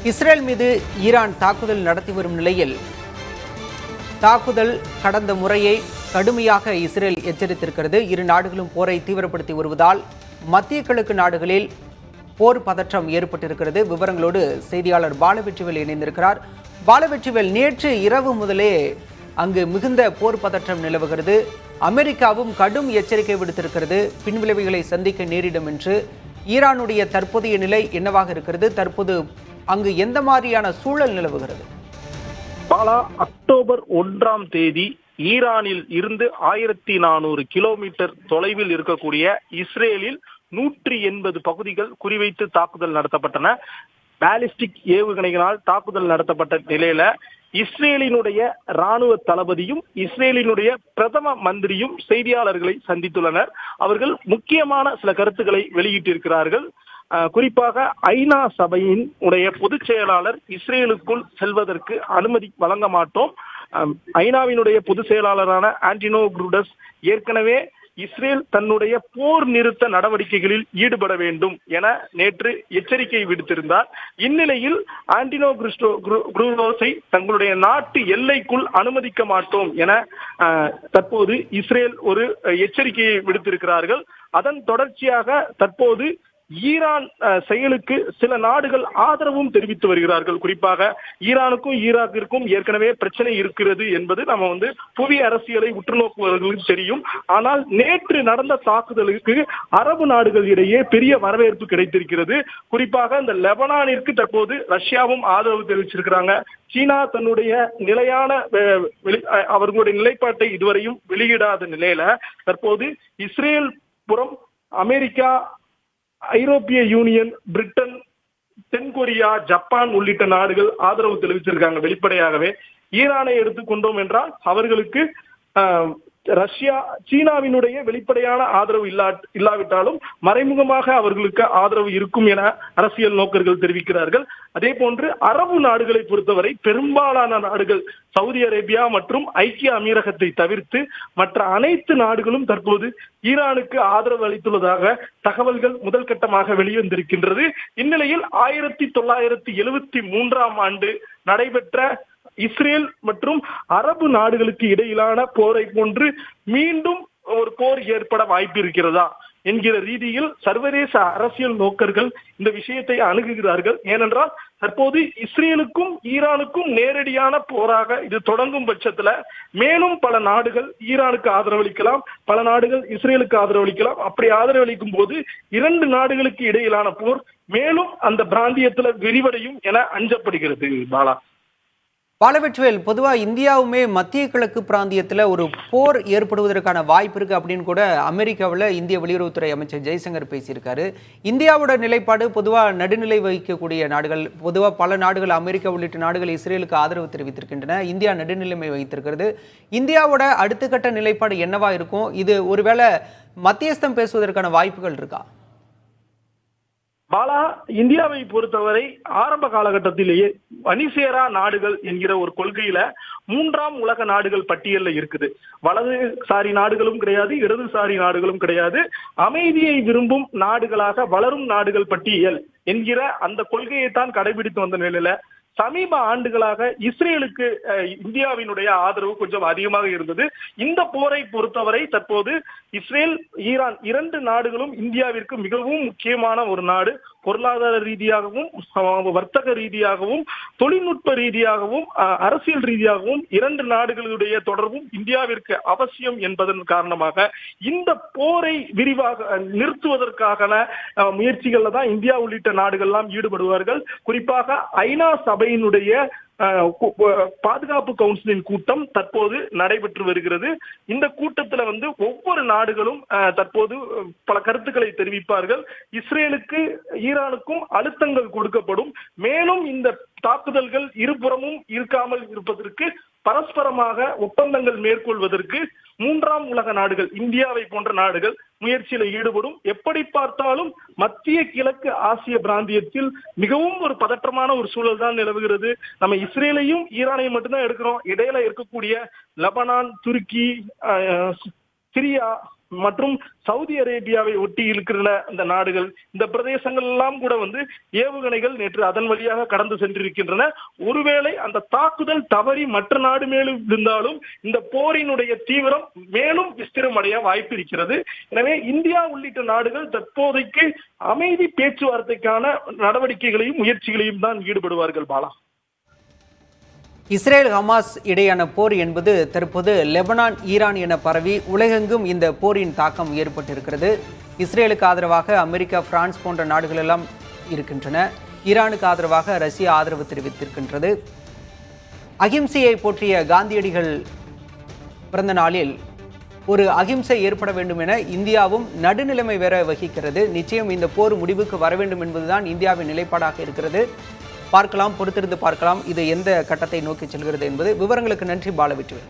Israel மீது Iran தாக்குதல் நடத்தி வரும் நிலையில் தாக்குதல் கடந்த முறையை கடுமையாக இஸ்ரேல் எச்சரித்திருக்கிறது. இரு நாடுகளும் போரை தீவிரப்படுத்தி வருவதால் மத்திய கிழக்கு நாடுகளில் போர் பதற்றம் ஏற்பட்டிருக்கிறது. விவரங்களோடு செய்தியாளர் பாலவெற்றிவேல் இணைந்திருக்கிறார். பாலவெற்றிவேல், நேற்று இரவு முதலே அங்கு மிகுந்த போர் பதற்றம் நிலவுகிறது. அமெரிக்காவும் கடும் எச்சரிக்கை விடுத்திருக்கிறது, பின்விளைவுகளை சந்திக்க நேரிடும் என்று. ஈரானுடைய தற்போதைய நிலை என்னவாக இருக்கிறது? தற்போது அங்கு எந்த மாதிரியான சூழல் நிலவுகிறது? பாலா, அக்டோபர் 1 ஈரானில் இருந்து 1400 கிலோமீட்டர் தொலைவில் இருக்கக்கூடிய இஸ்ரேலில் 180 பகுதிகள் குறிவைத்து தாக்குதல் நடத்தப்பட்டன. பாலிஸ்டிக் ஏவுகணைகளால் தாக்குதல் நடத்தப்பட்ட நிலையில இஸ்ரேலினுடைய ராணுவ தளபதியும் இஸ்ரேலினுடைய பிரதம மந்திரியும் செய்தியாளர்களை சந்தித்துள்ளனர். அவர்கள் முக்கியமான சில கருத்துக்களை வெளியிட்டிருக்கிறார்கள். குறிப்பாக ஐநா சபையின் உடைய பொதுச் செயலாளர் இஸ்ரேலுக்குள் செல்வதற்கு அனுமதி வழங்க மாட்டோம். ஐநாவினுடைய பொதுச் செயலாளரான ஆண்டனியோ குட்டரஸ் ஏற்கனவே இஸ்ரேல் தன்னுடைய போர் நிறுத்த நடவடிக்கைகளில் ஈடுபட வேண்டும் என நேற்று எச்சரிக்கை விடுத்திருந்தார். இந்நிலையில் ஆண்டனியோ குட்டரஸை தங்களுடைய நாட்டு எல்லைக்குள் அனுமதிக்க மாட்டோம் என தற்போது இஸ்ரேல் ஒரு எச்சரிக்கையை விடுத்திருக்கிறார்கள். அதன் தொடர்ச்சியாக தற்போது ஈரான் செயலுக்கு சில நாடுகள் ஆதரவும் தெரிவித்து வருகிறார்கள். குறிப்பாக ஈரானுக்கும் ஈராக்கிற்கும் ஏற்கனவே பிரச்சனை இருக்கிறது என்பது நம்ம புவி அரசியலை உற்று நோக்குவர்களுக்கு தெரியும். ஆனால் நேற்று நடந்த தாக்குதலுக்கு அரபு நாடுகள் இடையே பெரிய வரவேற்பு கிடைத்திருக்கிறது. குறிப்பாக இந்த லெபனானிற்கு தற்போது ரஷ்யாவும் ஆதரவு தெரிவிச்சிருக்கிறாங்க. சீனா தன்னுடைய நிலையான அவர்களுடைய நிலைப்பாட்டை இதுவரையும் வெளியிடாத நிலையில தற்போது இஸ்ரேல் புறம் அமெரிக்கா, ஐரோப்பிய யூனியன், பிரிட்டன், தென்கொரியா, ஜப்பான் உள்ளிட்ட நாடுகள் ஆதரவு தெரிவிச்சிருக்காங்க. வெளிப்படையாகவே ஈரானை எடுத்துக்கொண்டோம் என்றால் அவர்களுக்கு ரஷ்யா, சீனாவினுடைய வெளிப்படையான ஆதரவு இல்லாவிட்டாலும் மறைமுகமாக அவர்களுக்கு ஆதரவு இருக்கும் என அரசியல் நோக்கர்கள் தெரிவிக்கிறார்கள். அதே போன்று அரபு நாடுகளை பொறுத்தவரை பெரும்பாலான நாடுகள் சவுதி அரேபியா மற்றும் ஐக்கிய அமீரகத்தை தவிர்த்து மற்ற அனைத்து நாடுகளும் தற்போது ஈரானுக்கு ஆதரவு அளித்துள்ளதாக தகவல்கள் முதல் கட்டமாக வெளிவந்திருக்கின்றது. இந்நிலையில் 1973 நடைபெற்ற இஸ்ரேல் மற்றும் அரபு நாடுகளுக்கு இடையிலான போரை போன்று மீண்டும் ஒரு போர் ஏற்பட வாய்ப்பு இருக்கிறதா என்கிற ரீதியில் சர்வதேச அரசியல் நோக்கர்கள் இந்த விஷயத்தை அணுகுகிறார்கள். ஏனென்றால் தற்போது இஸ்ரேலுக்கும் ஈரானுக்கும் நேரடியான போராக இது தொடங்கும் பட்சத்துல மேலும் பல நாடுகள் ஈரானுக்கு ஆதரவளிக்கலாம், பல நாடுகள் இஸ்ரேலுக்கு ஆதரவளிக்கலாம். அப்படி ஆதரவளிக்கும் போது இரண்டு நாடுகளுக்கு இடையிலான போர் மேலும் அந்த பிராந்தியத்துல விரிவடையும் என அஞ்சப்படுகிறது. பாலவெற்றிவேல், பொதுவாக இந்தியாவுமே மத்திய கிழக்கு பிராந்தியத்தில் ஒரு போர் ஏற்படுவதற்கான வாய்ப்பு இருக்கு அப்படின்னு கூட அமெரிக்காவில் இந்திய வெளியுறவுத்துறை அமைச்சர் ஜெய்சங்கர் பேசியிருக்காரு. இந்தியாவோட நிலைப்பாடு பொதுவாக நடுநிலை வகிக்கக்கூடிய நாடுகள், பொதுவாக பல நாடுகள், அமெரிக்கா உள்ளிட்ட நாடுகள் இஸ்ரேலுக்கு ஆதரவு தெரிவித்திருக்கின்றன. இந்தியா நடுநிலைமை வைத்திருக்கிறது. இந்தியாவோட அடுத்த கட்ட நிலைப்பாடு என்னவா இருக்கும்? இது ஒருவேளை மத்தியஸ்தம் பேசுவதற்கான வாய்ப்புகள் இருக்கா? பாலா, இந்தியாவை பொறுத்தவரை ஆரம்ப காலகட்டத்திலேயே அணிசேரா நாடுகள் என்கிற ஒரு கொள்கையில 3ஆம் உலக நாடுகள் பட்டியல்ல இருக்குது. வலதுசாரி நாடுகளும் கிடையாது, இடதுசாரி நாடுகளும் கிடையாது. அமைதியை விரும்பும் நாடுகளாக வளரும் நாடுகள் பட்டியல் என்கிற அந்த கொள்கையை தான் கடைபிடித்து வந்த நிலையில சமீப ஆண்டுகளாக இஸ்ரேலுக்கு இந்தியாவினுடைய ஆதரவு கொஞ்சம் அதிகமாக இருந்தது. இந்த போரை பொறுத்தவரை தற்போது இஸ்ரேல், ஈரான் இரண்டு நாடுகளும் இந்தியாவிற்கு மிகவும் முக்கியமான ஒரு நாடு. பொருளாதார ரீதியாகவும், வர்த்தக ரீதியாகவும், தொழில்நுட்ப ரீதியாகவும், அரசியல் ரீதியாகவும் இரண்டு நாடுகளுடைய தொடர்பும் இந்தியாவிற்கு அவசியம் என்பதன் காரணமாக இந்த போரை விரிவாக நிறுத்துவதற்கான முயற்சிகள்ல தான் இந்தியா உள்ளிட்ட நாடுகள்லாம் ஈடுபடுவார்கள். குறிப்பாக ஐநா சபையினுடைய பாதுகாப்பு கவுன்சிலின் கூட்டம் தற்போது நடைபெற்று வருகிறது. இந்த கூட்டத்துல ஒவ்வொரு நாடுகளும் தற்போது பல கருத்துக்களை தெரிவிப்பார்கள். இஸ்ரேலுக்கு, ஈரானுக்கும் அழுத்தங்கள் கொடுக்கப்படும். மேலும் இந்த தாக்குதல்கள் இருபுறமும் இருக்காமல் இருப்பதற்கு பரஸ்பரமாக ஒப்பந்தங்கள் மேற்கொள்வதற்கு 3ஆம் உலக நாடுகள், இந்தியாவை போன்ற நாடுகள் முயற்சியில ஈடுபடும். எப்படி பார்த்தாலும் மத்திய கிழக்கு ஆசிய பிராந்தியத்தில் மிகவும் ஒரு பதற்றமான ஒரு சூழல் தான் நிலவுகிறது. நம்ம இஸ்ரேலையும் ஈரானையும் மட்டும்தான் எடுக்கிறோம். இடையில இருக்கக்கூடிய லெபனான், துருக்கி, சிரியா மற்றும் சவுதி அரேபியாவை ஒட்டி இருக்கிற அந்த நாடுகள், இந்த பிரதேசங்கள் எல்லாம் கூட ஏவுகணைகள் நேற்று அதன் வழியாக கடந்து சென்றிருக்கின்றன. ஒருவேளை அந்த தாக்குதல் தவறி மற்ற நாடு மேலும் இருந்தாலும் இந்த போரினுடைய தீவிரம் மேலும் விஸ்திரமடைய வாய்ப்பு இருக்கிறது. எனவே இந்தியா உள்ளிட்ட நாடுகள் தற்போதைக்கு அமைதி பேச்சுவார்த்தைக்கான நடவடிக்கைகளையும் முயற்சிகளையும் தான் ஈடுபடுவார்கள். பாலா, இஸ்ரேல் ஹமாஸ் இடையான போர் என்பது தற்போது லெபனான் ஈரான் என பரவி உலகெங்கும் இந்த போரின் தாக்கம் ஏற்பட்டிருக்கிறது. இஸ்ரேலுக்கு ஆதரவாக அமெரிக்கா, பிரான்ஸ் போன்ற நாடுகள் எல்லாம் இருக்கின்றன. ஈரானுக்கு ஆதரவாக ரஷ்யா ஆதரவு தெரிவித்திருக்கின்றது. அகிம்சையை போற்றிய காந்தியடிகள் பிறந்த நாளில் ஒரு அகிம்சை ஏற்பட வேண்டும் என இந்தியாவும் நடுநிலைமை வேற வகிக்கிறது. நிச்சயம் இந்த போர் முடிவுக்கு வர வேண்டும் என்பதுதான் இந்தியாவின் நிலைப்பாடாக இருக்கிறது. பார்க்கலாம், பொறுத்திருந்து பார்க்கலாம் இது எந்த கட்டத்தை நோக்கி செல்கிறது என்பது. விவரங்களுக்கு நன்றி பாலவிட்டுவேல்.